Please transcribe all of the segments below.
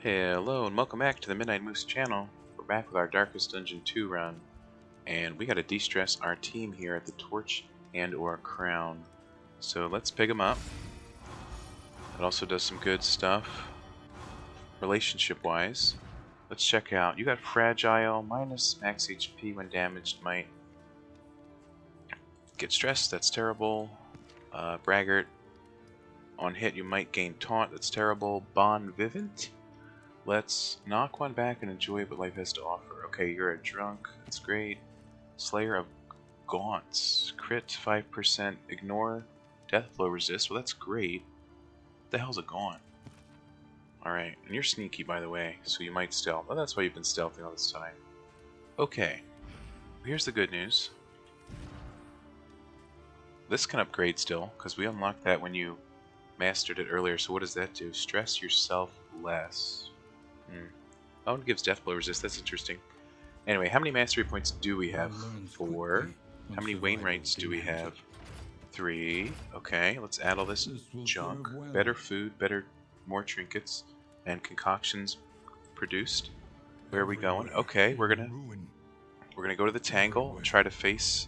Hello and welcome back to the Midnight Moose channel. We're back with our Darkest Dungeon 2 run, and we gotta de-stress our team here at the Torch and or Crown. So let's pick them up. It also does some good stuff, relationship-wise. Let's check out. You got Fragile, minus max HP when damaged, might get stressed, that's terrible. Braggart, on hit you might gain Taunt, that's terrible. Bon Vivant. Let's knock one back and enjoy what life has to offer. Okay, you're a drunk. That's great. Slayer of Gaunts. Crit 5%. Ignore. Death blow resist. Well, that's great. What the hell's a Gaunt? Alright, and you're sneaky, by the way, so you might stealth. Well, that's why you've been stealthing all this time. Okay. Here's the good news. This can upgrade still, because we unlocked that when you mastered it earlier. So what does that do? Stress yourself less. Oh, it gives death blow resist. That's interesting. Anyway, how many mastery points do we have? 4. How many Wainwrights do we have? 3. Okay, let's add all this junk. Better food, more trinkets, and concoctions produced. Where are we going? Okay, we're gonna go to the Tangle and try to face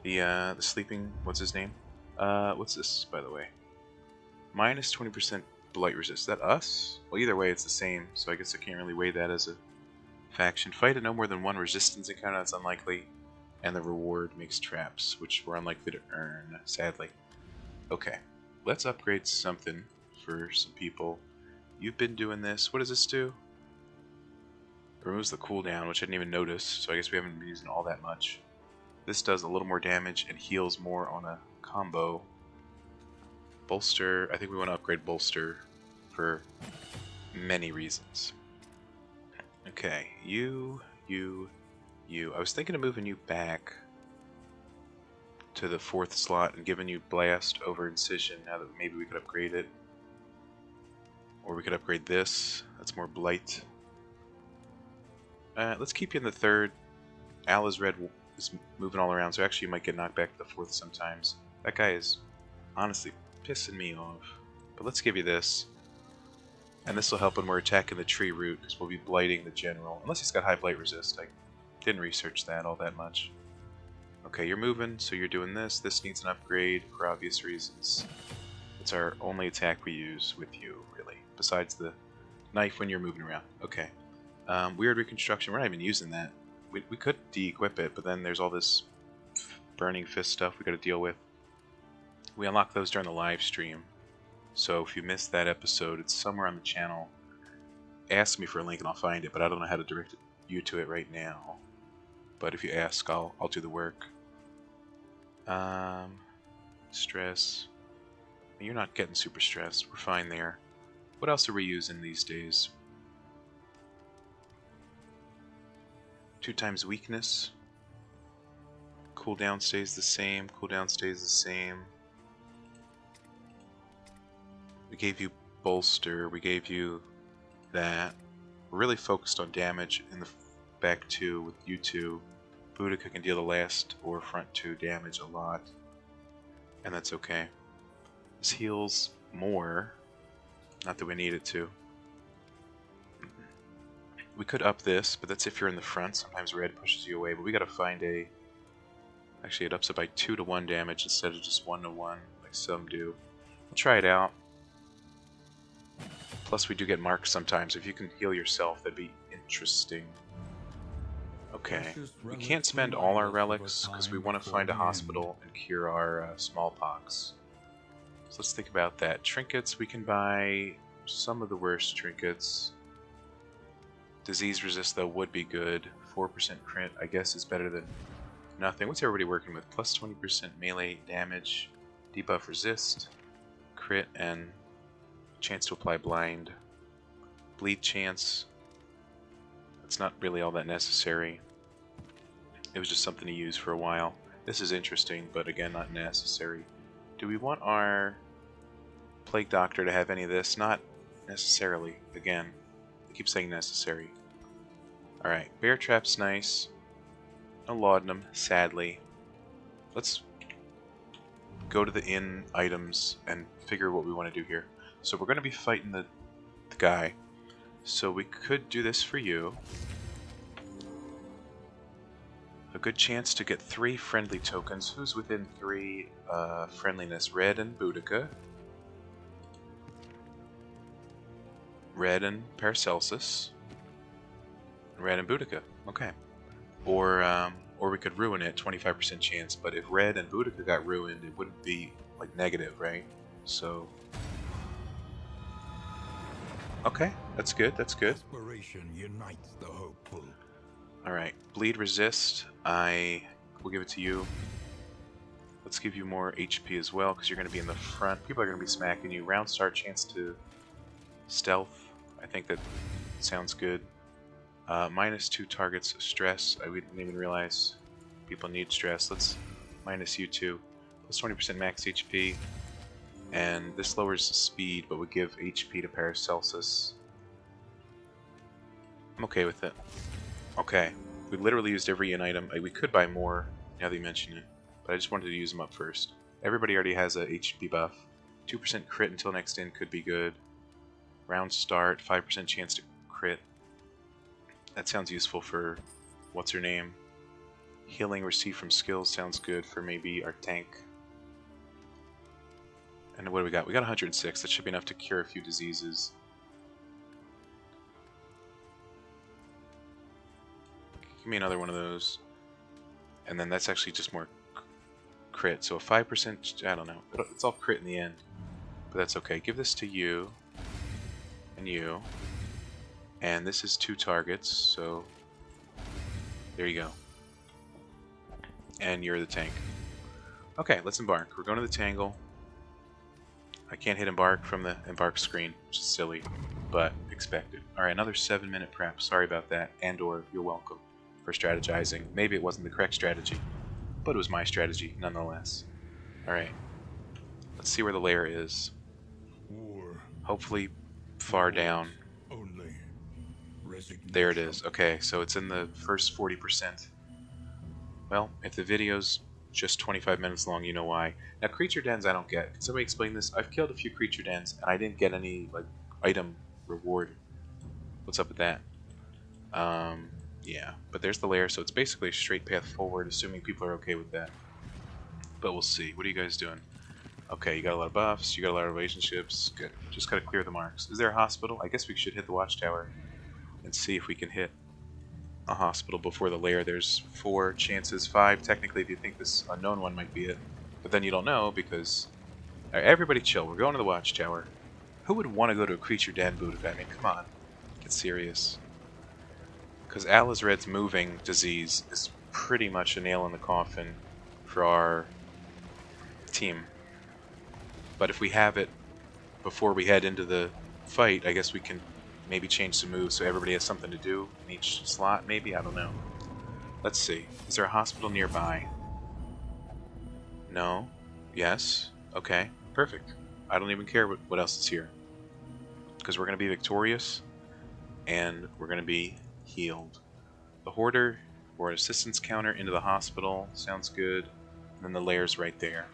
the sleeping. What's his name? What's this, by the way? Minus 20%. Blight resist. Is that us? Well, either way, it's the same, so I guess I can't really weigh that as a faction. Fight at no more than one resistance encounter, that's unlikely. And the reward makes traps, which we're unlikely to earn, sadly. Okay, let's upgrade something for some people. You've been doing this. What does this do? It removes the cooldown, which I didn't even notice, so I guess we haven't been using all that much. This does a little more damage and heals more on a combo. Bolster, I think we want to upgrade Bolster for many reasons. Okay, you. I was thinking of moving you back to the 4th slot and giving you Blast over Incision now that maybe we could upgrade it. Or we could upgrade this, that's more Blight. Let's keep you in the 3rd. Ala's red is moving all around, so actually you might get knocked back to the 4th sometimes. That guy is honestly pissing me off. But let's give you this. And this will help when we're attacking the tree root, because we'll be blighting the general. Unless he's got high blight resist. I didn't research that all that much. Okay, you're moving, so you're doing this. This needs an upgrade for obvious reasons. It's our only attack we use with you, really. Besides the knife when you're moving around. Okay. Weird reconstruction. We're not even using that. We could de-equip it, but then there's all this burning fist stuff we gotta deal with. We unlock those during the live stream, so if you missed that episode, it's somewhere on the channel. Ask me for a link and I'll find it, but I don't know how to direct you to it right now. But if you ask, I'll do the work. Stress. You're not getting super stressed. We're fine there. What else are we using these days? 2 times weakness. Cooldown stays the same. Cooldown stays the same. We gave you Bolster, we gave you that. We're really focused on damage in the back 2 with you 2. Boudica can deal the last or front 2 damage a lot. And that's okay. This heals more. Not that we need it to. We could up this, but that's if you're in the front. Sometimes red pushes you away, but we gotta find a... Actually, it ups it by 2 to 1 damage instead of just 1 to 1, like some do. We'll try it out. Plus, we do get marks sometimes. If you can heal yourself, that'd be interesting. Okay, we can't spend all our relics because we want to find a hospital and cure our smallpox. So let's think about that. Trinkets, we can buy some of the worst trinkets. Disease resist, though, would be good. 4% crit, I guess, is better than nothing. What's everybody working with? Plus 20% melee damage, debuff resist, crit, and chance to apply blind. Bleed chance. It's not really all that necessary. It was just something to use for a while. This is interesting, but again, not necessary. Do we want our Plague Doctor to have any of this? Not necessarily. Again, I keep saying necessary. Alright, Bear Trap's nice. No laudanum, sadly. Let's go to the inn items and figure what we want to do here. So we're going to be fighting the guy. So we could do this for you. A good chance to get 3 friendly tokens. Who's within 3 friendliness? Red and Boudica. Red and Paracelsus. Red and Boudica. Okay. Or we could ruin it, 25% chance. But if Red and Boudica got ruined, it wouldn't be like negative, right? So. Okay, that's good. That's good. Aspiration unites the hopeful. All right, bleed resist. I will give it to you. Let's give you more HP as well, because you're going to be in the front. People are going to be smacking you. Round start chance to stealth. I think that sounds good. -2 targets stress. I didn't even realize people need stress. Let's minus you 2. Plus 20% max HP. And this lowers speed, but would give HP to Paracelsus. I'm okay with it. Okay. We literally used every in item. We could buy more, now that you mention it. But I just wanted to use them up first. Everybody already has a HP buff. 2% crit until next in could be good. Round start, 5% chance to crit. That sounds useful for what's her name. Healing received from skills sounds good for maybe our tank. And what do we got? We got 106. That should be enough to cure a few diseases. Give me another one of those. And then that's actually just more crit. So a 5%, I don't know. It's all crit in the end. But that's okay. Give this to you. And you. And this is 2 targets, so there you go. And you're the tank. Okay, let's embark. We're going to the Tangle. I can't hit embark from the embark screen, which is silly, but expected. Alright, another 7-minute prep. Sorry about that. And/or you're welcome for strategizing. Maybe it wasn't the correct strategy, but it was my strategy nonetheless. Alright, let's see where the lair is. War. Hopefully far down. Only. There it is. Okay, so it's in the first 40%. Well, if the video's just 25 minutes long, you know why. Now, creature dens I don't get. Can somebody explain this? I've killed a few creature dens, and I didn't get any, like, item reward. What's up with that? Yeah. But there's the lair, so it's basically a straight path forward, assuming people are okay with that. But we'll see. What are you guys doing? Okay, you got a lot of buffs, you got a lot of relationships. Good. Just gotta clear the marks. Is there a hospital? I guess we should hit the watchtower and see if we can hit a hospital before the lair. There's 4 chances, 5 technically if you think this unknown one might be it. But then you don't know because... Right, everybody chill, we're going to the watchtower. Who would want to go to a creature den boot? I mean, come on. Get serious. Because Alizred's moving disease is pretty much a nail in the coffin for our team. But if we have it before we head into the fight, I guess we can maybe change some moves so everybody has something to do in each slot, maybe? I don't know. Let's see. Is there a hospital nearby? No? Yes? Okay. Perfect. I don't even care what else is here. Because we're going to be victorious, and we're going to be healed. The Hoarder, or an assistance counter into the hospital. Sounds good. And then the lair's right there.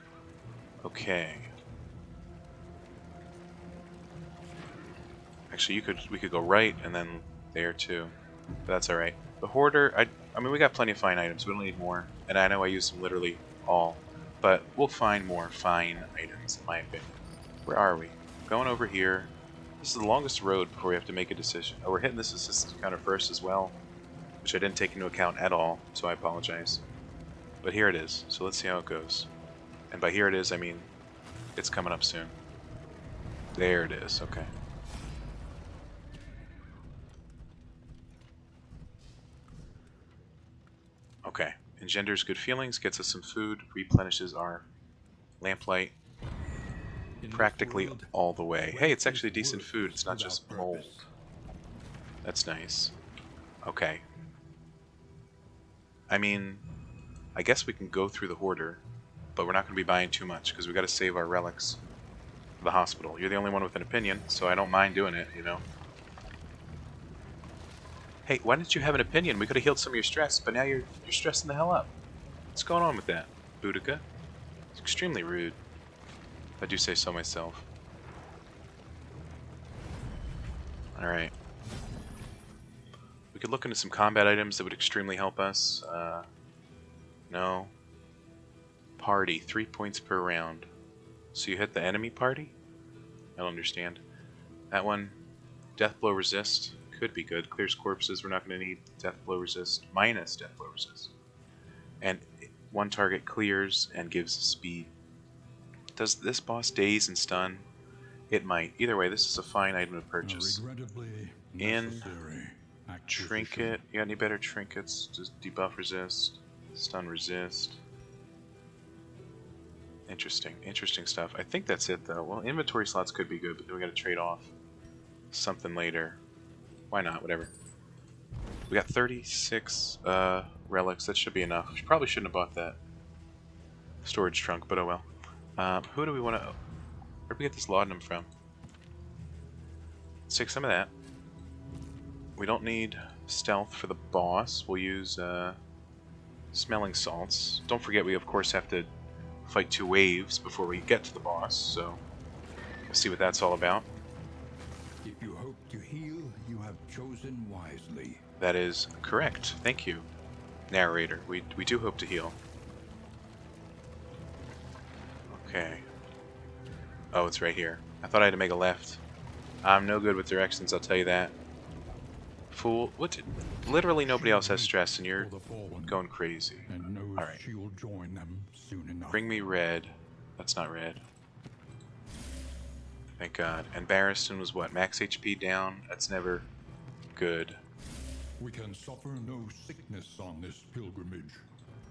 Okay. Actually, we could go right and then there too, but that's all right. The Hoarder, I mean, we got plenty of fine items. We don't need more, and I know I used them literally all, but we'll find more fine items in my opinion. Where are we? Going over here. This is the longest road before we have to make a decision. Oh, we're hitting this assistance counter first as well, which I didn't take into account at all, so I apologize. But here it is. So let's see how it goes. And by here it is, I mean it's coming up soon. There it is. Okay. Okay, engenders good feelings, gets us some food, replenishes our lamplight practically all the way. Hey, it's actually decent food, it's not just mold. That's nice. Okay. I mean, I guess we can go through the Hoarder, but we're not going to be buying too much, because we got to save our relics for the hospital. You're the only one with an opinion, so I don't mind doing it, you know? Hey, why didn't you have an opinion? We could have healed some of your stress, but now you're stressing the hell up. What's going on with that, Boudica? It's extremely rude, if I do say so myself. Alright. could look into some combat items that would extremely help us. No. Party, 3 points per round. So you hit the enemy party? I don't understand. That one, death blow resist, could be good. Clears corpses, we're not going to need death blow resist, minus death blow resist. And one target clears and gives speed. Does this boss daze and stun? It might. Either way, this is a fine item to purchase. In trinket, you got any better trinkets? Just debuff resist, stun resist. Interesting stuff. I think that's it though. Well, inventory slots could be good, but then we gotta trade off something later. Why not? Whatever. We got 36 relics. That should be enough. We probably shouldn't have bought that storage trunk, but oh well. Who do we want to... Where'd we get this laudanum from? Let's take some of that. We don't need stealth for the boss. We'll use smelling salts. Don't forget we of course have to fight 2 waves before we get to the boss, so we'll see what that's all about. If you hope to heal, you have chosen wisely. That is correct. Thank you, narrator. We do hope to heal. Okay. Oh, it's right here. I thought I had to make a left. I'm no good with directions, I'll tell you that. Fool. What? Literally nobody else has stress, and you're going crazy. Alright. Bring me red. That's not red. Thank God. And Barristan was what? Max HP down? That's never good. We can suffer no sickness on this pilgrimage.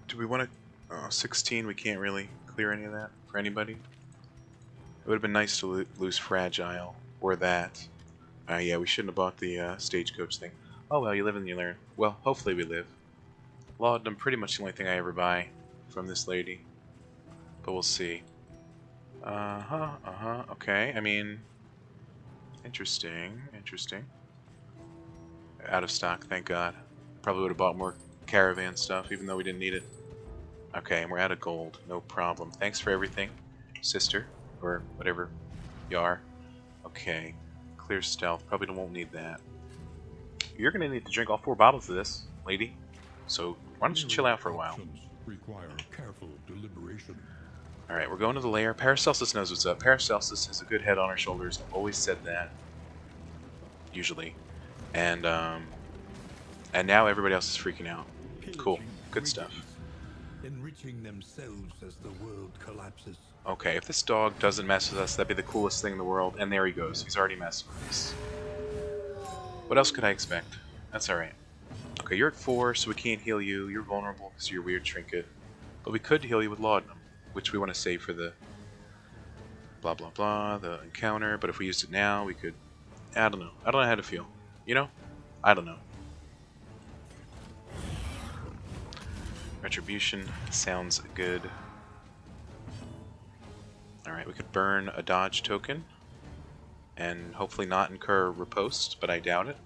Do we want to... 16, we can't really clear any of that for anybody. It would have been nice to lose Fragile, or that. Yeah, we shouldn't have bought the stagecoach thing. Oh well, you live and you learn. Well, hopefully we live. Laudanum, pretty much the only thing I ever buy from this lady. But we'll see. Okay, I mean... Interesting. Out of stock, thank God. Probably would have bought more caravan stuff, even though we didn't need it. Okay, and we're out of gold. No problem. Thanks for everything, sister. Or whatever you are. Okay. Clear stealth. Probably won't need that. You're going to need to drink all 4 bottles of this, lady. So why don't you chill out for a while. Require careful deliberation. Alright, we're going to the lair. Paracelsus knows what's up. Paracelsus has a good head on her shoulders. I've always said that. Usually. And now everybody else is freaking out. Cool. Good stuff. Enriching themselves as the world collapses. Okay, if this dog doesn't mess with us, that'd be the coolest thing in the world. And there he goes. He's already messing with us. What else could I expect? That's alright. Okay, you're at 4, so we can't heal you. You're vulnerable because of your weird trinket. But we could heal you with laudanum, which we want to save for the blah blah blah, the encounter. But if we used it now, we could... I don't know. I don't know how to feel. You know? I don't know. Retribution sounds good. Alright, we could burn a dodge token and hopefully not incur riposte, but I doubt it.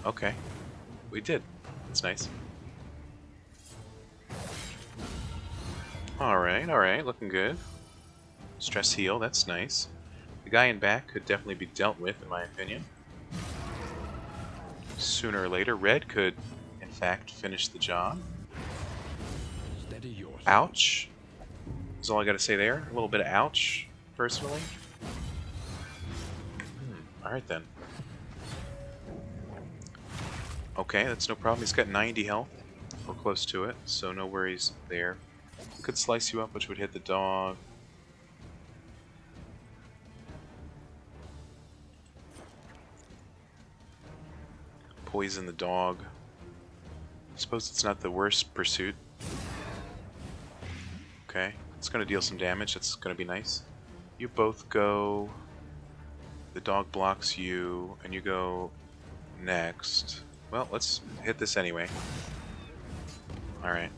Okay. We did. That's nice. Alright, looking good. Stress heal, that's nice. The guy in back could definitely be dealt with, in my opinion. Sooner or later, red could, in fact, finish the job. Ouch. That's all I gotta say there. A little bit of ouch, personally. Alright then. Okay, that's no problem. He's got 90 health. We're close to it, so no worries there. We could slice you up, which would hit the dog. Poison the dog. I suppose it's not the worst pursuit. Okay, it's going to deal some damage. That's going to be nice. You both go... The dog blocks you, and you go next. Well, let's hit this anyway. Alright.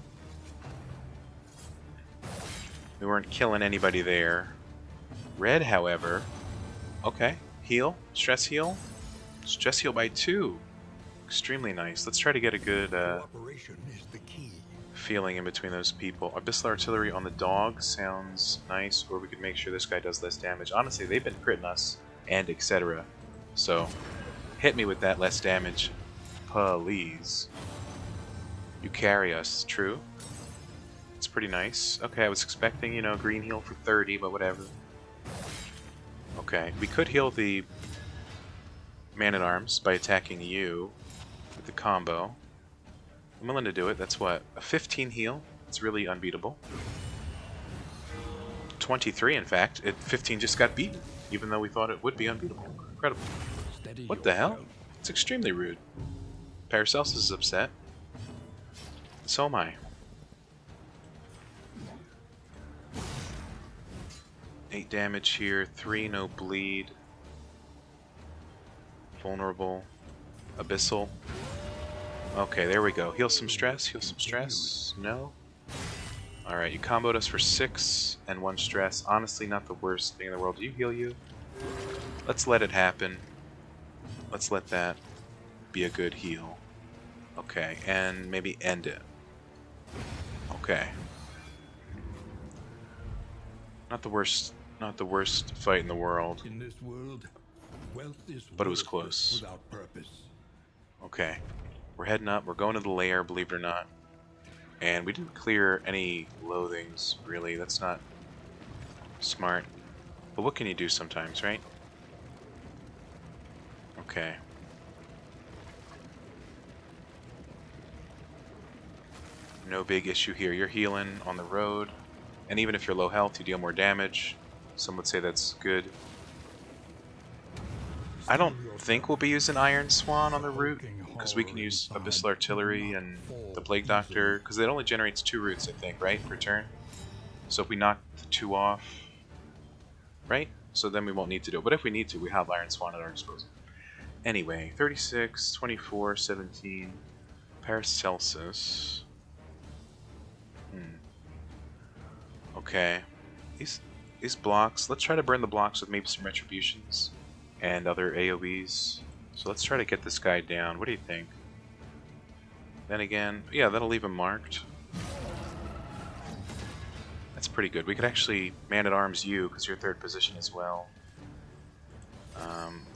We weren't killing anybody there. Red, however... Okay, heal. Stress heal. Stress heal by 2. Extremely nice. Let's try to get a good feeling in between those people. Abyssal Artillery on the dog sounds nice, or we could make sure this guy does less damage. Honestly, they've been critting us, and etc. So, hit me with that less damage. Please. You carry us, true? It's pretty nice. Okay, I was expecting, you know, green heal for 30, but whatever. Okay, we could heal the Man-at-Arms by attacking you with the combo. I'm willing to do it. That's what? A 15 heal? It's really unbeatable. 23, in fact. 15 just got beaten, even though we thought it would be unbeatable. Incredible. What the hell? It's extremely rude. Paracelsus is upset. So am I. 8 damage here, 3 no bleed. Vulnerable. Abyssal. Okay, there we go. Heal some stress, heal some stress. No? Alright, you comboed us for 6 and 1 stress. Honestly, not the worst thing in the world. Do you heal you? Let's let it happen. Let's let that be a good heal. Okay, and maybe end it. Okay. Not the worst fight in the world. In this world, wealth is But it was close. without purpose. Okay. We're heading up. We're going to the lair, believe it or not. And we didn't clear any loathings, really. That's not smart. But what can you do sometimes, right? Okay. No big issue here. You're healing on the road. And even if you're low health, you deal more damage. Some would say that's good. I don't think we'll be using Iron Swan on the route, because we can use Abyssal Artillery and the Plague Doctor, because it only generates 2 roots, I think, right, per turn? So if we knock the 2 off, right? So then we won't need to do it. But if we need to, we have Iron Swan at our disposal. Anyway, 36, 24, 17, Paracelsus. Okay. These blocks, let's try to burn the blocks with maybe some Retributions and other AoEs. So let's try to get this guy down. What do you think? Then again, yeah, that'll leave him marked. That's pretty good. We could actually Man-at-Arms you, because you're 3rd position as well.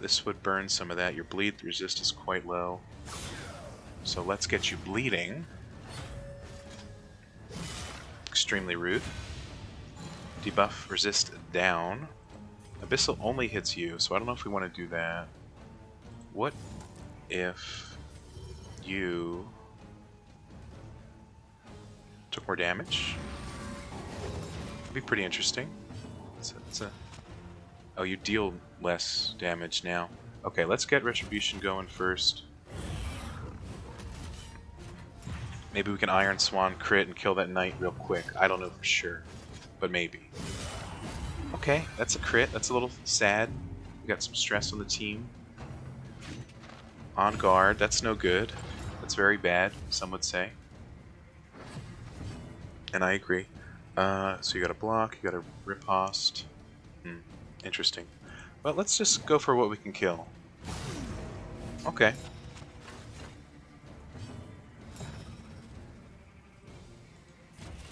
This would burn some of that. Your bleed resist is quite low. So let's get you bleeding. Extremely rude. Debuff resist down. Abyssal only hits you, so I don't know if we want to do that. What if you took more damage? That'd be pretty interesting. Oh, you deal less damage now. Okay, let's get Retribution going first. Maybe we can Iron Swan crit and kill that knight real quick. I don't know for sure, but maybe. Okay, that's a crit. That's a little sad. We got some stress on the team. On guard. That's no good. That's very bad, some would say. And I agree. So you got a block, you got a riposte. Interesting. Well, let's just go for what we can kill. Okay.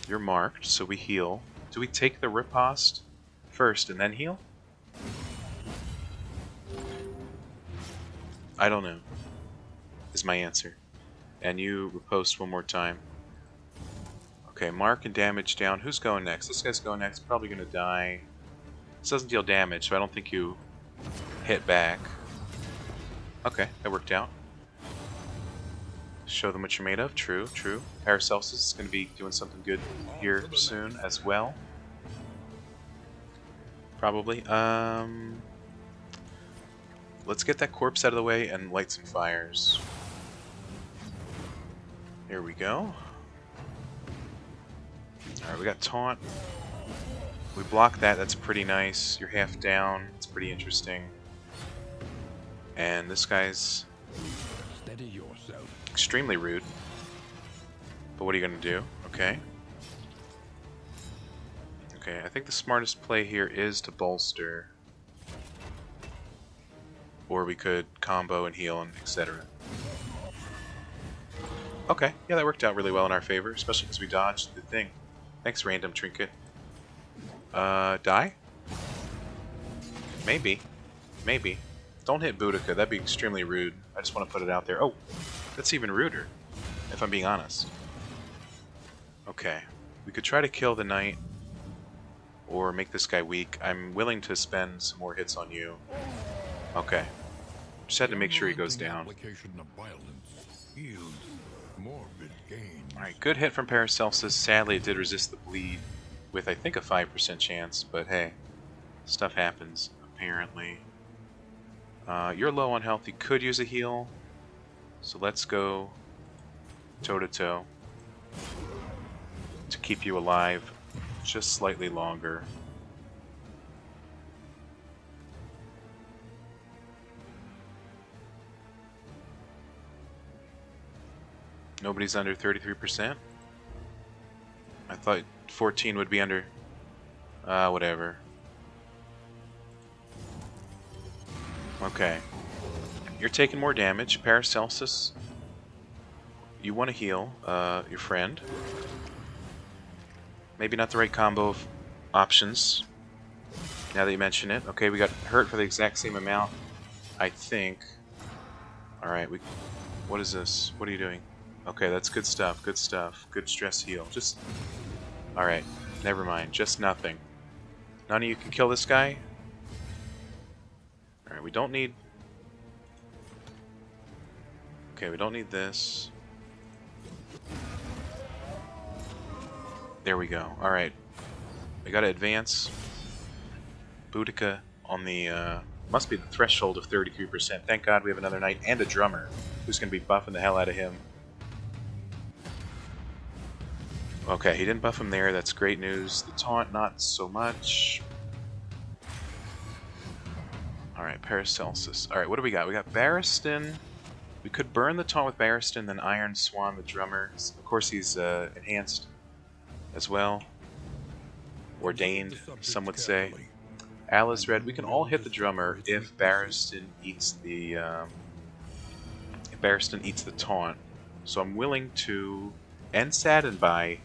You're marked, so we heal. Do we take the riposte first and then heal? I don't know, is my answer. And you riposte one more time. Okay, mark and damage down. Who's going next? This guy's going next. Probably going to die. This doesn't deal damage, so I don't think you hit back. Okay, that worked out. Show them what you're made of. True, true. Paracelsus is going to be doing something good here soon as well. Probably. Let's get that corpse out of the way and light some fires. Here we go. Alright, we got taunt. We block that. That's pretty nice. You're half down. It's pretty interesting. And this guy's Steady yourself. extremely rude. But what are you going to do? Okay. Okay, I think the smartest play here is to bolster. Or we could combo and heal and etc. Okay, yeah, that worked out really well in our favor, especially because we dodged the thing. Thanks, random trinket. Die? Maybe. Maybe. Don't hit Boudica, that'd be extremely rude. I just want to put it out there. Oh, That's even ruder, if I'm being honest. Okay. We could try to kill the knight, or make this guy weak. I'm willing to spend some more hits on you. Okay. Just had to make sure he goes down. Alright, good hit from Paracelsus. Sadly, it did resist the bleed with, I think, a 5% chance, but hey, stuff happens, apparently. You're low on health. You could use a heal, so let's go toe-to-toe to keep you alive just slightly longer. Nobody's under 33%. I thought 14 would be under. Whatever. Okay. You're taking more damage. Paracelsus, you want to heal your friend. Maybe not the right combo of options, now that you mention it. Okay, we got hurt for the exact same amount, I think. Alright, what is this? What are you doing? Okay, that's good stuff, good stuff. Good stress heal. Just... Alright, never mind. Just nothing. None of you can kill this guy? Alright, we don't need... Okay, we don't need this. There we go. Alright. We gotta advance. Boudica on the... must be the threshold of 33%. Thank God we have another knight and a drummer who's gonna be buffing the hell out of him. Okay, he didn't buff him there. That's great news. The taunt, not so much. Alright, Paracelsus. Alright, what do we got? We got Barristan. We could burn the taunt with Barristan, then Iron Swan, the drummer. Of course, he's enhanced as well. Ordained, some would say. Alice Red. We can all hit the drummer if Barristan eats the taunt. So I'm willing to end saddened by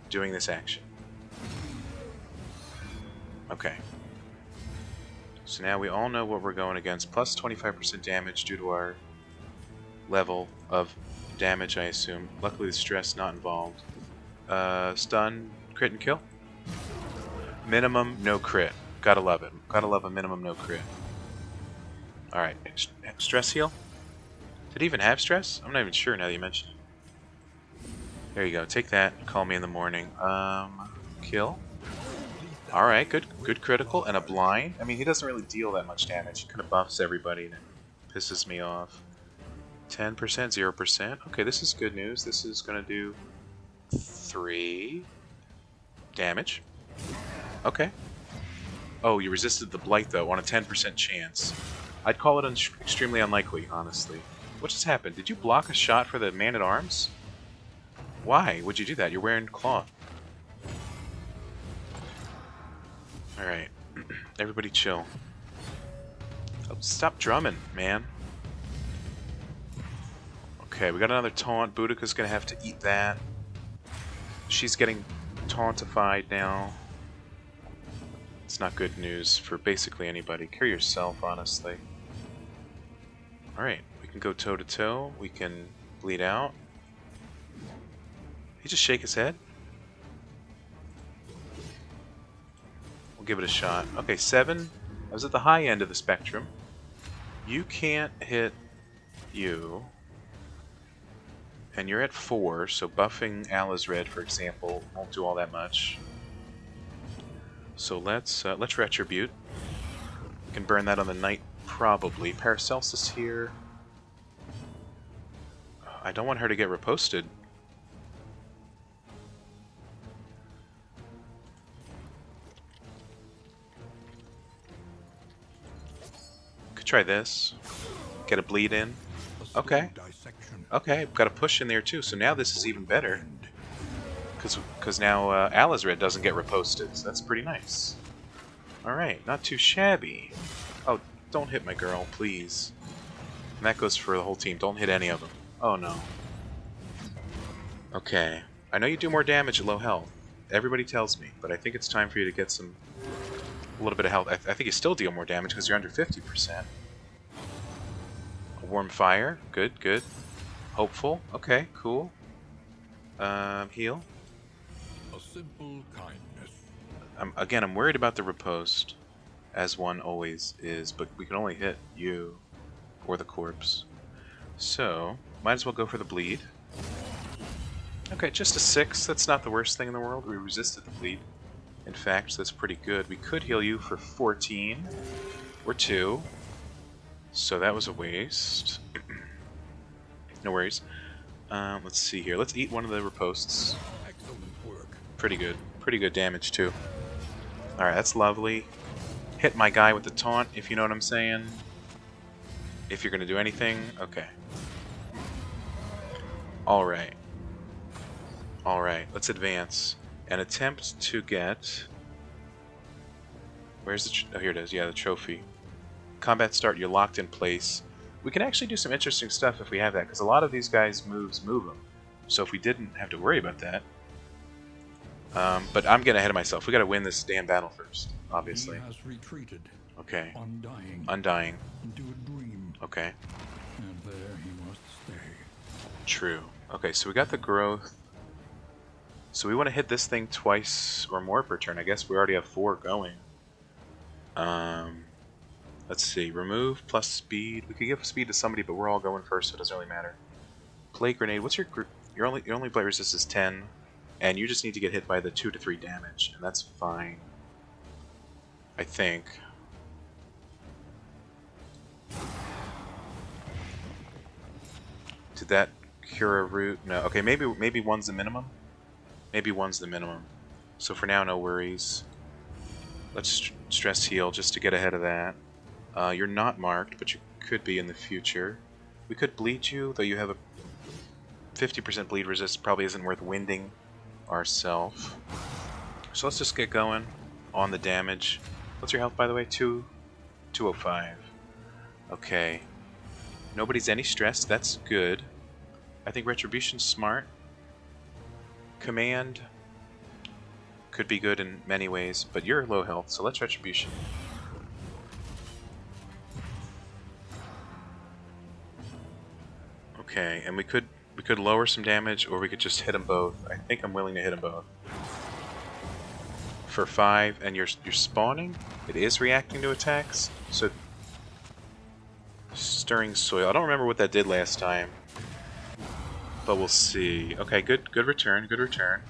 doing this action. Okay. So now we all know what we're going against. Plus 25% damage due to our level of damage, I assume. Luckily the stress not involved. Stun, crit and kill. Minimum no crit. Gotta love it. Gotta love a minimum no crit. Alright, stress heal? Did it even have stress? I'm not even sure now that you mention it. There you go. Take that. Call me in the morning. Kill. Alright, good critical. And a blind. I mean, he doesn't really deal that much damage. He kind of buffs everybody and it pisses me off. 10%, 0%. Okay, this is good news. This is going to do 3 damage. Okay. Oh, you resisted the blight, though, on a 10% chance. I'd call it extremely unlikely, honestly. What just happened? Did you block a shot for the man-at-arms? Why would you do that? You're wearing cloth. Alright. Everybody chill. Oh, stop drumming, man. Okay, we got another taunt. Boudica's gonna have to eat that. She's getting tauntified now. It's not good news for basically anybody. Cure yourself, honestly. Alright, we can go toe-to-toe. We can bleed out. He just shake his head? We'll give it a shot. Okay, 7. I was at the high end of the spectrum. You can't hit you. And you're at 4, so buffing Alice Red, for example, won't do all that much. So let's retribute. We can burn that on the knight, probably. Paracelsus here. I don't want her to get reposted. Could try this. Get a bleed in. Okay. Okay, got a push in there too, so now this is even better. Because now Alizred doesn't get reposted, so that's pretty nice. Alright, not too shabby. Oh, don't hit my girl, please. And that goes for the whole team. Don't hit any of them. Oh no. Okay. I know you do more damage at low health. Everybody tells me, but I think it's time for you to get a little bit of health. I think you still deal more damage because you're under 50%. A warm fire. Good, good. Hopeful. Okay, cool. Heal. A simple kindness. Again, I'm worried about the riposte, as one always is, but we can only hit you or the corpse. So, might as well go for the bleed. Okay, just a 6. That's not the worst thing in the world. We resisted the bleed. In fact, so that's pretty good. We could heal you for 14 or 2. So that was a waste. No worries. Let's see here. Let's eat one of the ripostes. Excellent work. Pretty good. Pretty good damage, too. Alright, that's lovely. Hit my guy with the taunt, if you know what I'm saying. If you're going to do anything. Okay. Alright. Alright, let's advance. And attempt to get... Where's the... Oh, here it is. Yeah, the trophy. Combat start, you're locked in place. We can actually do some interesting stuff if we have that, because a lot of these guys' moves move them. So if we didn't have to worry about that... but I'm getting ahead of myself. We gotta win this damn battle first, obviously. He has retreated. Okay. Undying. Undying. Into a dream. Okay. And there he must stay. True. Okay, so we got the growth. So we want to hit this thing twice or more per turn. I guess we already have 4 going. Let's see. Remove plus speed. We could give speed to somebody, but we're all going first, so it doesn't really matter. Plague grenade. What's your your only blade resist is 10, and you just need to get hit by the 2 to 3 damage, and that's fine. I think. Did that cure a root? No. Okay, maybe 1's the minimum. Maybe 1's the minimum. So for now, no worries. Let's stress heal just to get ahead of that. You're not marked, but you could be in the future. We could bleed you, though you have a 50% bleed resist. Probably isn't worth winding ourselves. So let's just get going on the damage. What's your health, by the way? 205. Okay. Nobody's any stressed. That's good. I think Retribution's smart. Command could be good in many ways, but you're low health, so let's Retribution. Okay, and we could lower some damage, or we could just hit them both. I think I'm willing to hit them both. For 5, and you're spawning. It is reacting to attacks, so stirring soil. I don't remember what that did last time, but we'll see. Okay, good return, good return.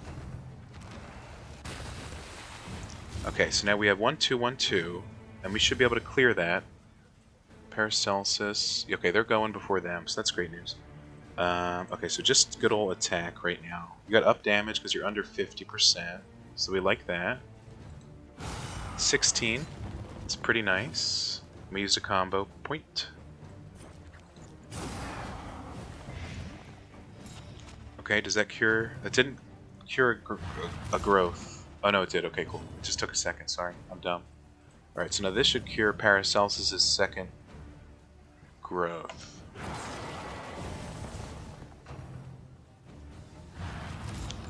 Okay, so now we have 1, 2, 1, 2, and we should be able to clear that. Paracelsus. Okay, they're going before them, so that's great news. Okay, so just good old attack right now. You got up damage because you're under 50%, so we like that. 16. It's pretty nice. We used a combo point. Okay, does that cure? That didn't cure a growth. Oh no, it did. Okay, cool. It just took a second. Sorry, I'm dumb. Alright, so now this should cure Paracelsus' second growth.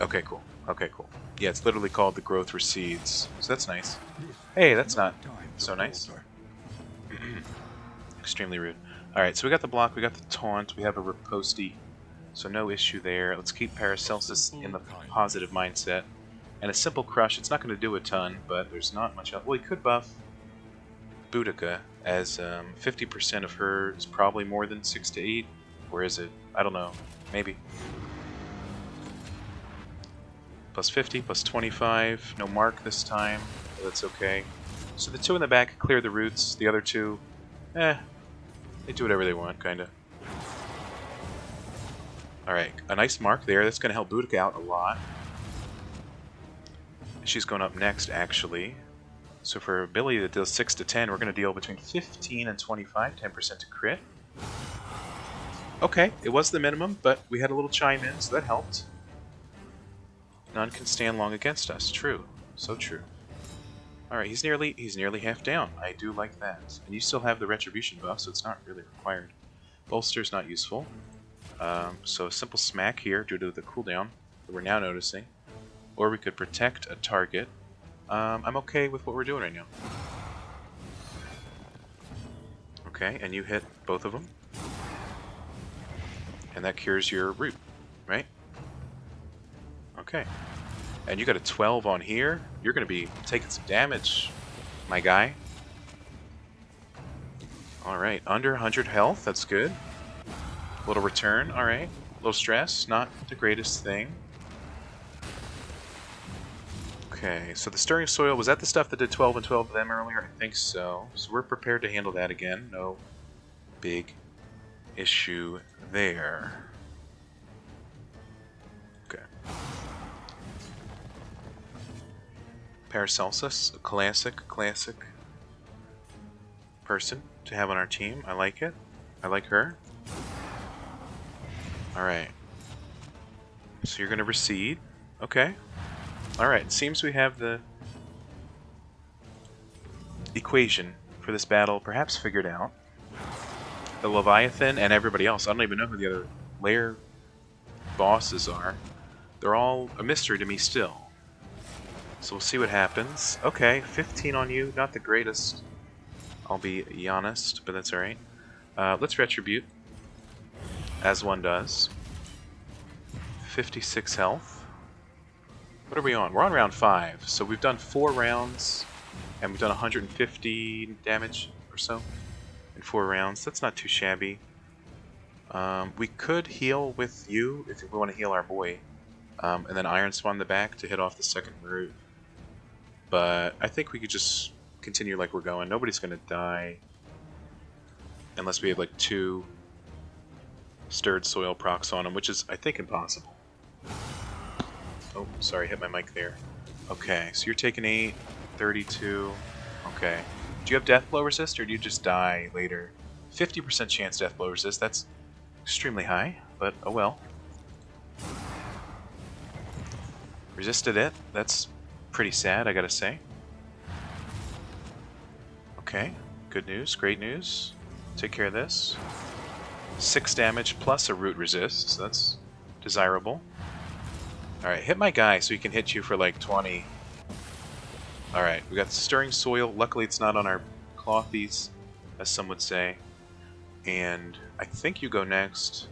Okay, cool. Okay, cool. Yeah, it's literally called the growth recedes. So that's nice. Hey, that's not so nice. Extremely rude. Alright, so we got the block, we got the taunt, we have a riposte, so no issue there. Let's keep Paracelsus in the positive mindset. And a simple crush, it's not going to do a ton, but there's not much else. Well, he could buff Boudica, as 50% of her is probably more than 6 to 8. Or is it? I don't know. Maybe. Plus 50, plus 25. No mark this time. But that's okay. So the 2 in the back clear the roots. The other 2, they do whatever they want, kind of. Alright, a nice mark there. That's going to help Boudica out a lot. She's going up next, actually. So for her ability that deals 6 to 10, we're going to deal between 15 and 25, 10% to crit. Okay, it was the minimum, but we had a little chime in, so that helped. None can stand long against us. True. So true. Alright, he's nearly half down. I do like that. And you still have the Retribution buff, so it's not really required. Bolster's not useful. So a simple smack here due to the cooldown that we're now noticing. Or we could protect a target. I'm okay with what we're doing right now. Okay, and you hit both of them. And that cures your root, right? Okay. And you got a 12 on here. You're going to be taking some damage, my guy. Alright, under 100 health. That's good. Little return. Alright. Little stress. Not the greatest thing. Okay, so the stirring soil, was that the stuff that did 12 and 12 of them earlier? I think so. So we're prepared to handle that again. No big issue there. Okay. Paracelsus, a classic person to have on our team. I like it. I like her. Alright. So you're going to recede. Okay. Alright, seems we have the equation for this battle perhaps figured out. The Leviathan and everybody else. I don't even know who the other lair bosses are. They're all a mystery to me still. So we'll see what happens. Okay, 15 on you. Not the greatest, I'll be honest, but that's alright. Let's retribute, as one does. 56 health. What are we on? We're on round 5, so we've done 4 rounds, and we've done 150 damage or so in 4 rounds. That's not too shabby. We could heal with you if we want to heal our boy, and then Iron Spawn the back to hit off the second root. But I think we could just continue like we're going. Nobody's going to die unless we have like 2 stirred soil procs on them, which is, I think, impossible. Oh, sorry, hit my mic there. Okay, so you're taking 8, 32. Okay. Do you have death blow resist, or do you just die later? 50% chance death blow resist. That's extremely high, but oh well. Resisted it. That's pretty sad, I gotta say. Okay, good news, great news. Take care of this. 6 damage plus a root resist, so that's desirable. Alright, hit my guy so he can hit you for like 20. Alright, we got stirring soil. Luckily it's not on our clothies, as some would say. And I think you go next.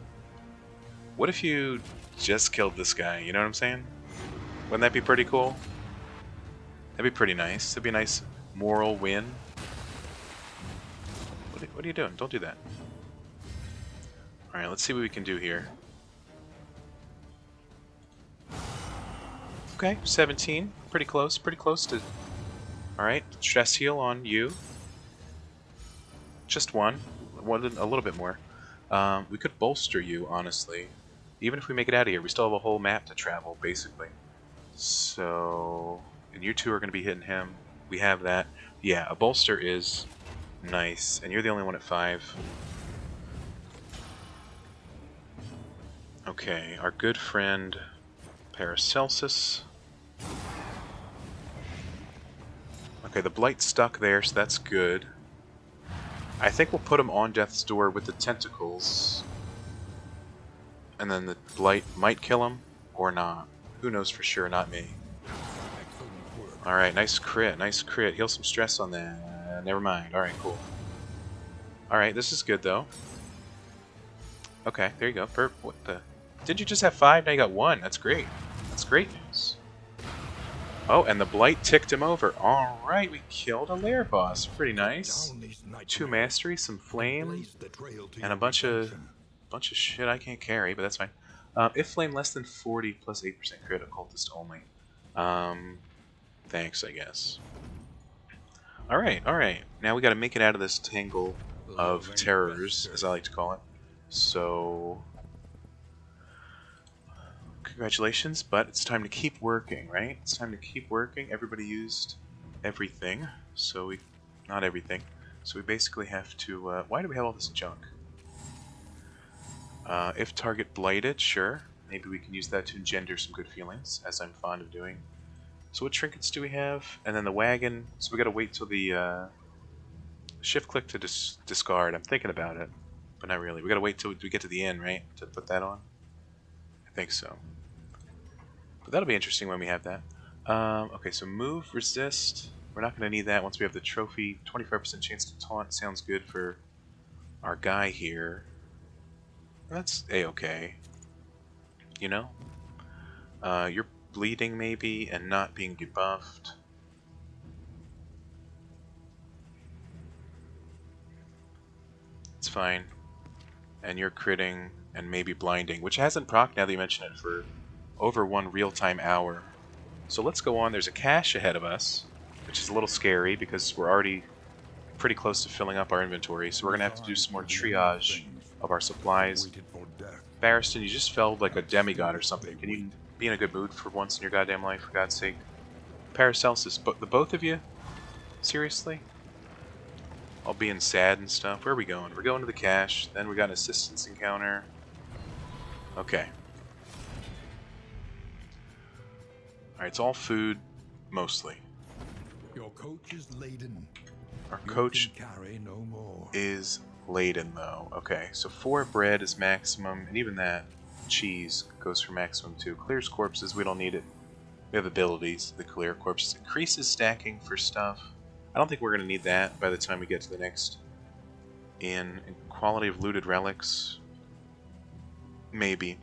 What if you just killed this guy, you know what I'm saying? Wouldn't that be pretty cool? That'd be pretty nice. That'd be a nice moral win. What are you doing? Don't do that. Alright, let's see what we can do here. Okay, 17. Pretty close to... Alright, stress heal on you. Just one. A little bit more. We could bolster you, honestly. Even if we make it out of here, we still have a whole map to travel, basically. So... And you 2 are going to be hitting him. We have that. Yeah, a bolster is nice. And you're the only one at 5. Okay, our good friend Paracelsus. Okay, the Blight's stuck there, so that's good. I think we'll put him on death's door with the tentacles. And then the Blight might kill him, or not. Who knows for sure, not me. Alright, nice crit, nice crit. Heal some stress on that. Never mind. Alright, cool. Alright, this is good, though. Okay, there you go. What the... Did you just have 5? Now you got 1. That's great. That's great news. Oh, and the Blight ticked him over. Alright, we killed a lair boss. Pretty nice. 2 mastery, some flame, and a bunch of shit I can't carry, but that's fine. If flame less than 40 plus 8% crit, occultist only. Thanks, I guess. Alright, alright. Now we gotta make it out of this tangle of terrors, as I like to call it. So... Congratulations, but it's time to keep working, right? It's time to keep working. Everybody used everything, so we... Not everything. So we basically have to... why do we have all this junk? If target blighted, sure. Maybe we can use that to engender some good feelings, as I'm fond of doing. So what trinkets do we have? And then the wagon... So we gotta wait till the... shift click to discard. I'm thinking about it, but not really. We gotta wait till we get to the end, right? To put that on? I think so. But that'll be interesting when we have that. Okay, so move, resist. We're not going to need that once we have the trophy. 25% chance to taunt sounds good for our guy here. That's a-okay. You know? You're bleeding maybe and not being debuffed. It's fine. And you're critting and maybe blinding, which hasn't proc now that you mention it for over 1 real-time hour. So let's go on. There's a cache ahead of us, which is a little scary because we're already pretty close to filling up our inventory, so we're going to have to do some more triage of our supplies. Barristan, you just felt like a demigod or something. Can you be in a good mood for once in your goddamn life, for God's sake? Paracelsus, the both of you? Seriously? All being sad and stuff. Where are we going? We're going to the cache. Then we got an assistance encounter. Okay. Alright, it's all food, mostly. Your coach is laden. Our coach carry no more. is laden, though. Okay, so 4 bread is maximum, and even that cheese goes for maximum too. Clears corpses, we don't need it. We have abilities that clear corpses. Increases stacking for stuff. I don't think we're going to need that by the time we get to the next. In quality of looted relics, maybe.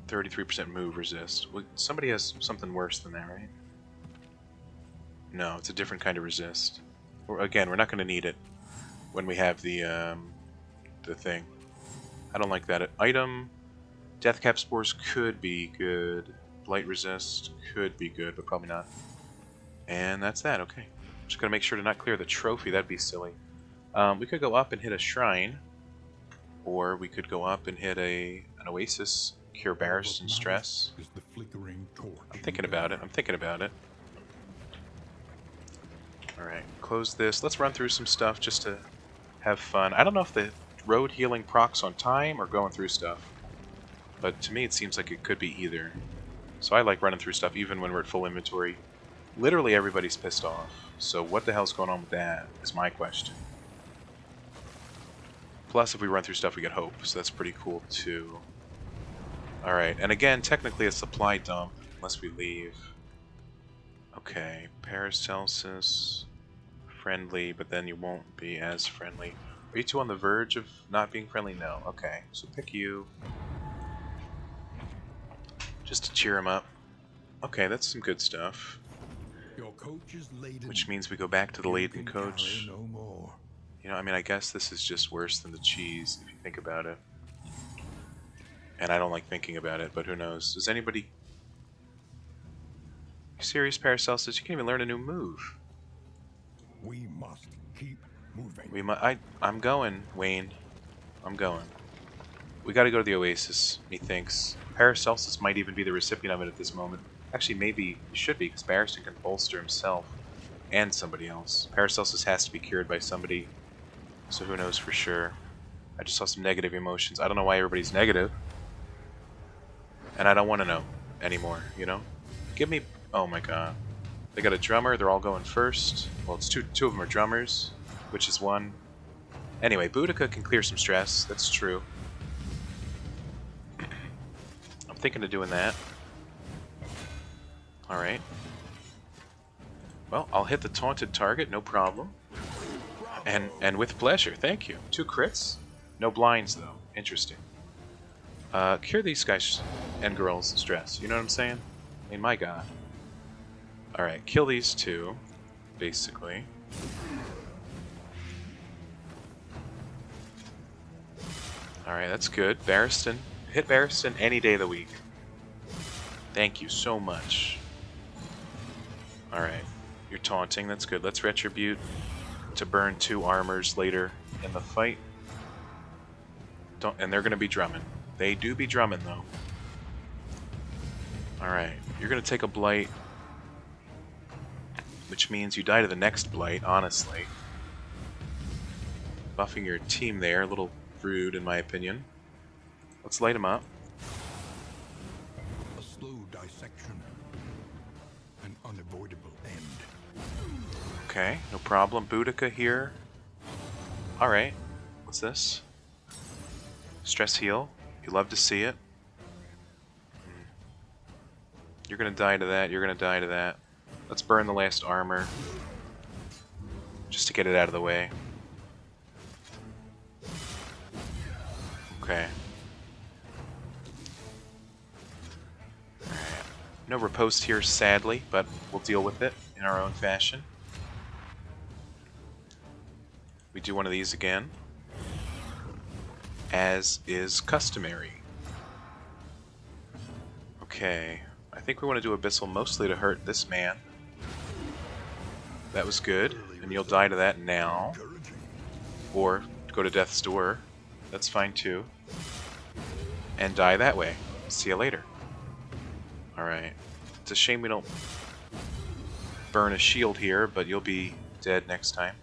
33% move resist. Well, somebody has something worse than that, right? No, it's a different kind of resist. Again, we're not going to need it when we have the thing. I don't like that. Item, death cap spores could be good. Blight resist could be good, but probably not. And that's that. Okay. Just gotta make sure to not clear the trophy. That'd be silly. We could go up and hit a shrine, or we could go up and hit an oasis, cure Barristan stress. Is the flickering torch. I'm thinking about it. Alright, close this. Let's run through some stuff just to have fun. I don't know if the road healing procs on time or going through stuff, but to me it seems like it could be either. So I like running through stuff even when we're at full inventory. Literally everybody's pissed off, so what the hell's going on with that is my question. Plus if we run through stuff we get hope, so that's pretty cool too. Alright, and again, technically a supply dump, unless we leave. Okay, Paracelsus, friendly, but then you won't be as friendly. Are you two on the verge of not being friendly? No. Okay, so pick you. Just to cheer him up. Okay, that's some good stuff. Your coach is laden. Which means we go back to the laden coach. No more. You know, I mean, I guess this is just worse than the cheese, if you think about it. And I don't like thinking about it, but who knows? Does anybody... You serious, Paracelsus? You can't even learn a new move. We must keep moving. I'm going, Wayne. I'm going. We gotta go to the Oasis, methinks. Paracelsus might even be the recipient of it at this moment. Actually, maybe he should be, because Barristan can bolster himself and somebody else. Paracelsus has to be cured by somebody, so who knows for sure. I just saw some negative emotions. I don't know why everybody's negative. And I don't want to know anymore, you know? Give me... Oh my god. They got a drummer, they're all going first. Well, it's two of them are drummers, which is one. Anyway, Boudica can clear some stress, that's true. I'm thinking of doing that. Alright. Well, I'll hit the taunted target, no problem. And with pleasure, thank you. 2 crits? No blinds, though. Interesting. Cure these guys and girls' stress, you know what I'm saying? I mean, my god. Alright, kill these 2, basically. Alright, that's good. Barristan. Hit Barristan any day of the week. Thank you so much. Alright, you're taunting, that's good. Let's retribute to burn 2 armors later in the fight. And they're going to be drumming. They do be drumming, though. Alright, you're going to take a blight, which means you die to the next blight, honestly. Buffing your team there, a little rude in my opinion. Let's light him up. A slow dissection. An unavoidable end. Okay, no problem. Boudica here. Alright, what's this? Stress heal. You love to see it. You're gonna die to that, you're gonna die to that. Let's burn the last armor. Just to get it out of the way. Okay. Alright. No riposte here, sadly, but we'll deal with it in our own fashion. We do one of these again, as is customary. Okay. I think we want to do Abyssal mostly to hurt this man. That was good, and you'll die to that now. Or go to Death's Door. That's fine too. And die that way. See you later. Alright. It's a shame we don't burn a shield here, but you'll be dead next time.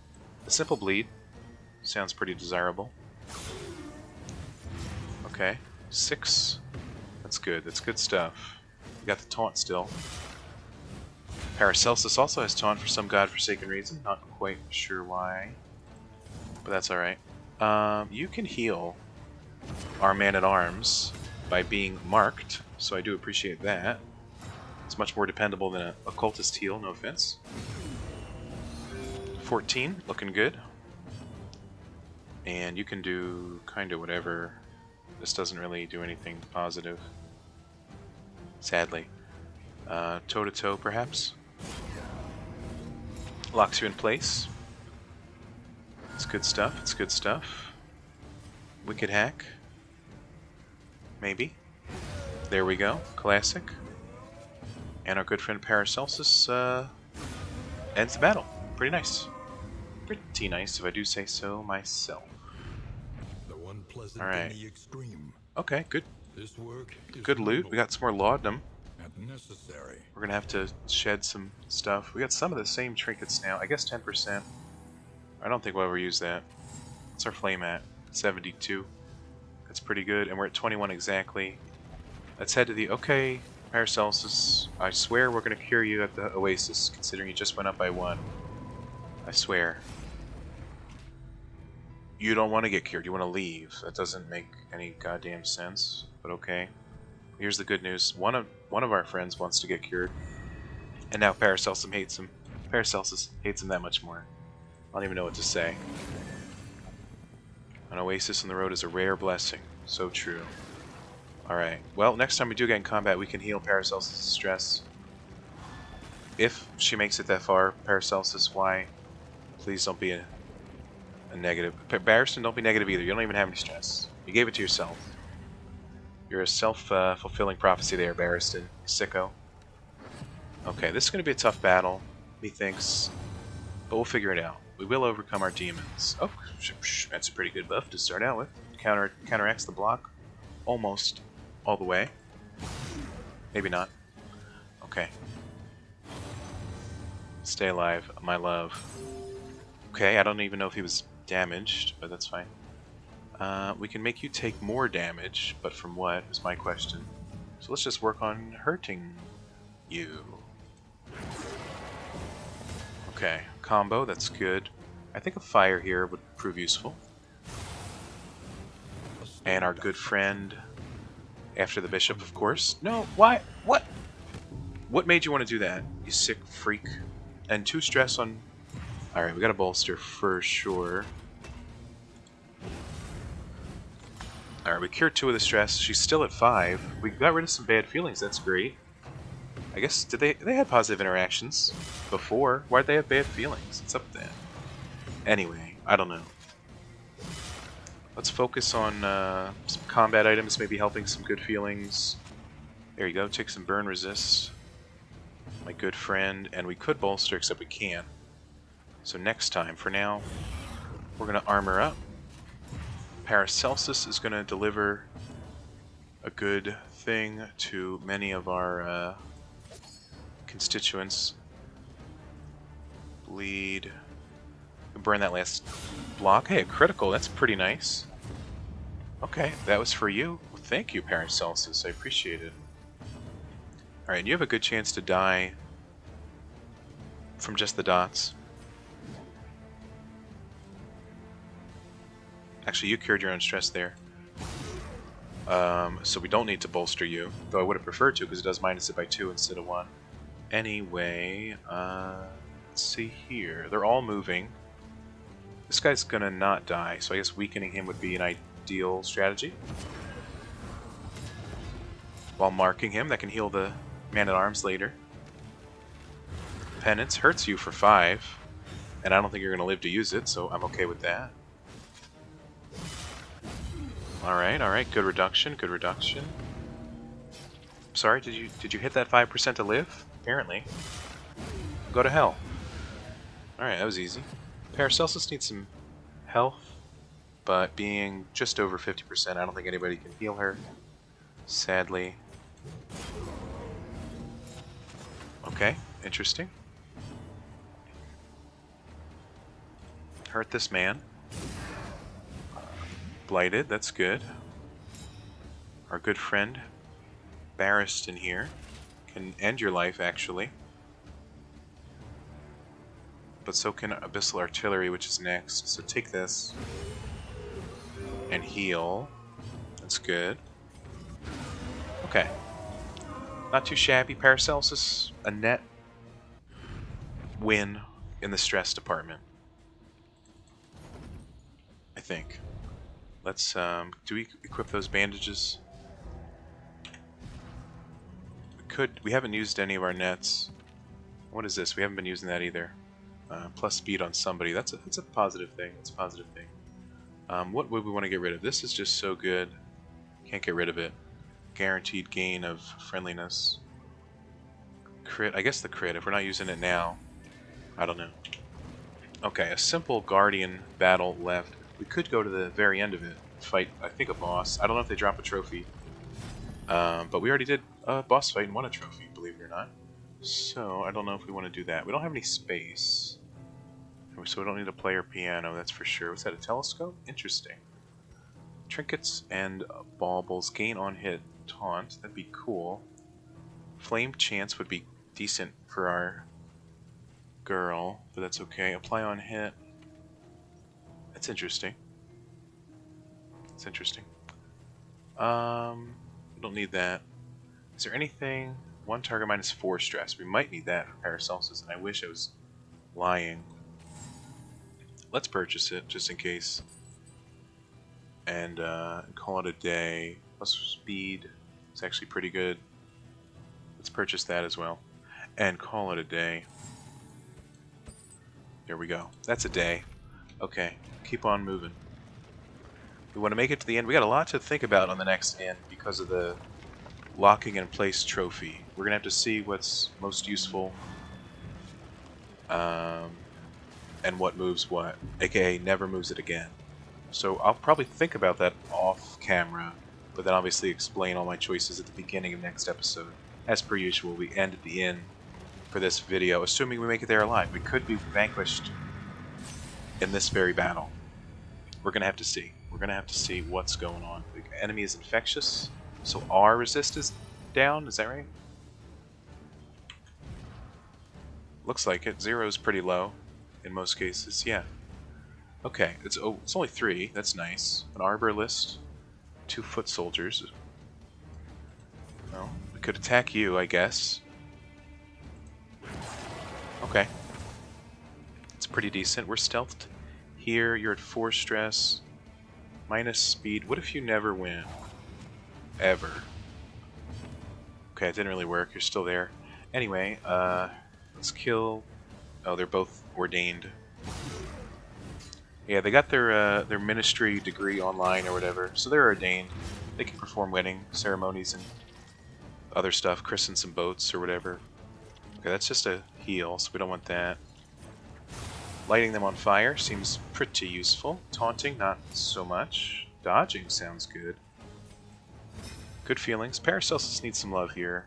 A simple bleed. Sounds pretty desirable. Okay. 6. That's good. That's good stuff. We got the taunt still. Paracelsus also has taunt for some godforsaken reason. Not quite sure why. But that's alright. You can heal our man-at-arms by being marked, so I do appreciate that. It's much more dependable than an occultist heal, no offense. 14, looking good. And you can do kind of whatever. This doesn't really do anything positive. Sadly. Toe-to-toe, perhaps? Locks you in place. It's good stuff, it's good stuff. Wicked hack. Maybe. There we go. Classic. And our good friend Paracelsus ends the battle. Pretty nice. Pretty nice, if I do say so myself. The one pleasant Alright. in the extreme. Okay, good. This work is Good loot. noble We got some more laudanum. and necessary. We're gonna have to shed some stuff. We got some of the same trinkets now. I guess 10%. I don't think we'll ever use that. What's our flame at? 72. That's pretty good. And we're at 21 exactly. Let's head to the... Okay, Paracelsus. I swear we're gonna cure you at the Oasis, considering you just went up by 1. I swear. You don't want to get cured. You want to leave. That doesn't make any goddamn sense. But okay. Here's the good news. One of our friends wants to get cured, and now Paracelsus hates him. Paracelsus hates him that much more. I don't even know what to say. An oasis on the road is a rare blessing. So true. Alright. Well, next time we do get in combat, we can heal Paracelsus' stress. If she makes it that far, Paracelsus, why? Please don't be a negative. Barristan, don't be negative either. You don't even have any stress. You gave it to yourself. You're a self-fulfilling prophecy there, Barristan. Sicko. Okay, this is going to be a tough battle, methinks. But we'll figure it out. We will overcome our demons. Oh, that's a pretty good buff to start out with. Counteracts the block almost all the way. Maybe not. Okay. Stay alive, my love. Okay, I don't even know if he was damaged, but that's fine. We can make you take more damage, but from what is my question. So let's just work on hurting you. Okay, combo, that's good. I think a fire here would prove useful. And our good friend after the bishop, of course. No, why? What? What made you want to do that, you sick freak? And 2 stress on... Alright, we got a bolster for sure. Alright, we cured 2 of the stress. She's still at 5. We got rid of some bad feelings. That's great. I guess, did they had positive interactions before. Why'd they have bad feelings? What's up with that? Anyway, I don't know. Let's focus on some combat items, maybe helping some good feelings. There you go. Take some burn resist. My good friend. And we could bolster, except we can't. So next time, for now, we're going to armor up. Paracelsus is going to deliver a good thing to many of our constituents. Bleed. Burn that last block. Hey, a critical. That's pretty nice. Okay, that was for you. Well, thank you, Paracelsus. I appreciate it. Alright, you have a good chance to die from just the dots. Actually, you cured your own stress there. So we don't need to bolster you, though I would have preferred to because it does minus it by 2 instead of 1. Anyway, let's see here. They're all moving. This guy's gonna not die, so I guess weakening him would be an deal strategy. While marking him, that can heal the man-at-arms later. Penance hurts you for 5, and I don't think you're going to live to use it, so I'm okay with that. Alright, good reduction, good reduction. Sorry, did you hit that 5% to live? Apparently. Go to hell. Alright, that was easy. Paracelsus needs some health, but being just over 50%, I don't think anybody can heal her. Sadly. Okay, interesting. Hurt this man. Blighted, that's good. Our good friend Barristan here can end your life, actually. But so can Abyssal Artillery, which is next. So take this and heal. That's good. Okay. Not too shabby. Paracelsus, a net win in the stress department. I think. Let's, do we equip those bandages? We haven't used any of our nets. What is this? We haven't been using that either. Plus speed on somebody. That's a positive thing. That's a positive thing. What would we want to get rid of? This is just so good. Can't get rid of it. Guaranteed gain of friendliness. Crit. I guess the crit. If we're not using it now, I don't know. Okay, a simple guardian battle left. We could go to the very end of it. Fight, I think, a boss. I don't know if they drop a trophy. But we already did a boss fight and won a trophy, believe it or not. So, I don't know if we want to do that. We don't have any space. So we don't need a player piano, that's for sure. Was that a telescope? Interesting. Trinkets and baubles. Gain on hit. Taunt. That'd be cool. Flame chance would be decent for our girl, but that's okay. Apply on hit. That's interesting. That's interesting. We don't need that. Is there anything? One target minus 4 stress. We might need that for Paracelsus, and I wish I was lying. Let's purchase it, just in case. And call it a day. Plus speed. It's actually pretty good. Let's purchase that as well. And call it a day. There we go. That's a day. Okay, keep on moving. We want to make it to the end. We got a lot to think about on the next end because of the locking in place trophy. We're going to have to see what's most useful. And what moves what. AKA never moves it again. So I'll probably think about that off camera, but then obviously explain all my choices at the beginning of next episode. As per usual, we end at the end for this video, assuming we make it there alive. We could be vanquished in this very battle. We're going to have to see. We're going to have to see what's going on. The enemy is infectious, so our resist is down, is that right? Looks like it. 0 is pretty low in most cases, yeah. Okay, it's only 3, that's nice. An arborist, 2 foot soldiers. Well, we could attack you, I guess. Okay. It's pretty decent. We're stealthed here. You're at 4 stress. Minus speed. What if you never win? Ever. Okay, it didn't really work. You're still there. Anyway, let's kill... Oh, they're both ordained. Yeah, they got their ministry degree online or whatever, so they're ordained. They can perform wedding ceremonies and other stuff, christen some boats or whatever. Okay, that's just a heal, so we don't want that. Lighting them on fire seems pretty useful. Taunting, not so much. Dodging sounds good. Good feelings. Paracelsus needs some love here.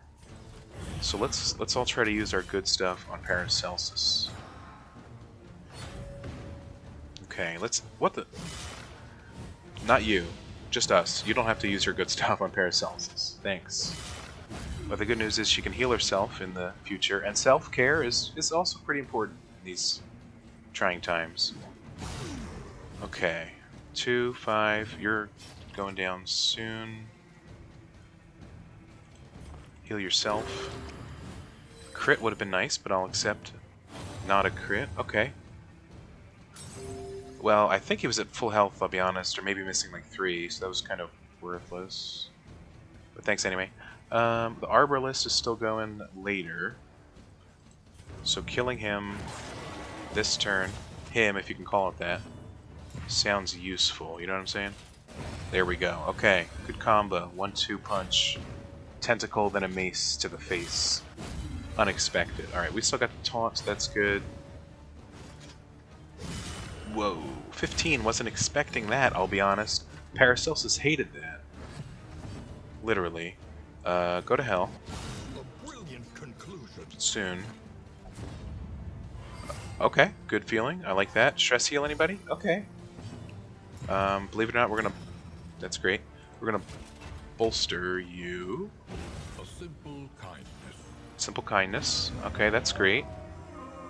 So let's all try to use our good stuff on Paracelsus. Okay, what the... Not you. Just us. You don't have to use your good stuff on Paracelsus. Thanks. But the good news is she can heal herself in the future, and self-care is also pretty important in these trying times. Okay. 2, 5, you're going down soon. Heal yourself. Crit would have been nice, but I'll accept not a crit. Okay. Well, I think he was at full health, I'll be honest, or maybe missing like 3, so that was kind of worthless. But thanks anyway. The Arborist is still going later. So killing him this turn, him if you can call it that, sounds useful, you know what I'm saying? There we go. Okay, good combo. 1-2 punch. Tentacle, then a mace to the face. Unexpected. Alright, we still got the taunt, so that's good. Whoa. 15, wasn't expecting that, I'll be honest. Paracelsus hated that. Literally. Go to hell. A brilliant conclusion. Soon. Okay, good feeling. I like that. Stress heal anybody? Okay. Believe it or not, we're gonna... That's great. We're gonna bolster you. A simple kindness. Simple kindness. Okay, that's great.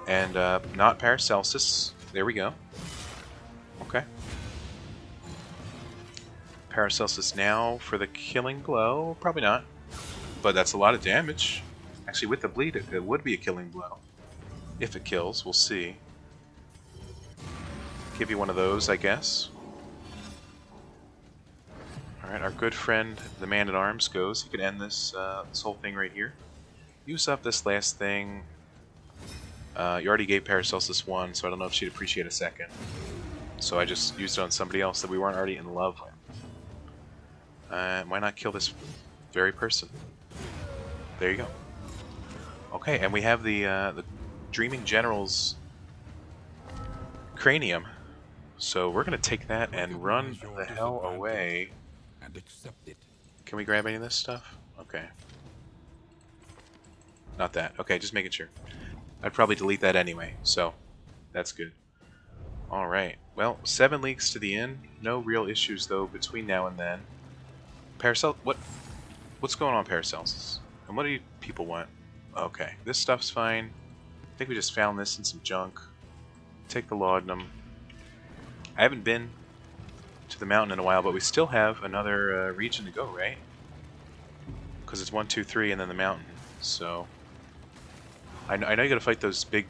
And, not Paracelsus. There we go. Okay. Paracelsus now for the killing blow. Probably not. But that's a lot of damage. Actually, with the bleed, it would be a killing blow. If it kills, we'll see. Give you one of those, I guess. Alright, our good friend, the Man-at-Arms, goes. He could end this, this whole thing right here. Use up this last thing. You already gave Paracelsus 1, so I don't know if she'd appreciate a second. So I just used it on somebody else that we weren't already in love with. Why not kill this very person? There you go. Okay, and we have the Dreaming General's cranium. So we're going to take that and run the hell away. And accept it. Can we grab any of this stuff? Okay. Not that. Okay, just making sure. I'd probably delete that anyway, so that's good. Alright, well, 7 leagues to the inn. No real issues, though, between now and then. What's going on, Paracelsus? And what do you people want? Okay, this stuff's fine. I think we just found this in some junk. Take the laudanum. I haven't been to the mountain in a while, but we still have another region to go, right? Because it's 1, 2, 3, and then the mountain. So I know you got to fight those big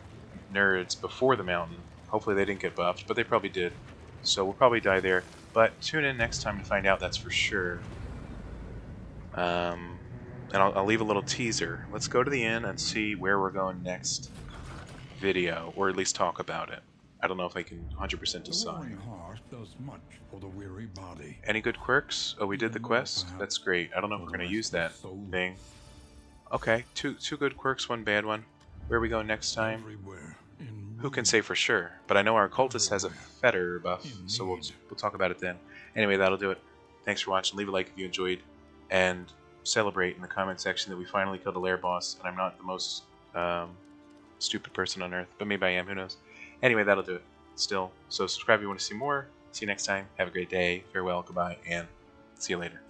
nerds before the mountain. Hopefully they didn't get buffed, but they probably did. So we'll probably die there. But tune in next time to find out, that's for sure. And I'll leave a little teaser. Let's go to the inn and see where we're going next video, or at least talk about it. I don't know if I can 100% The decide. roaring heart does much for the weary body. Any good quirks? Oh, we did the quest? That's great. I don't know if we're going to use that thing. Okay, two good quirks, one bad one. Where are we going next time? Everywhere. Who can say for sure? But I know our cultist has a fetter buff, so we'll talk about it then. Anyway, that'll do it. Thanks for watching. Leave a like if you enjoyed, and celebrate in the comment section that we finally killed a lair boss, and I'm not the most stupid person on earth, but maybe I am, who knows. Anyway, that'll do it. Still, so subscribe if you want to see more. See you next time. Have a great day. Farewell, goodbye, and see you later.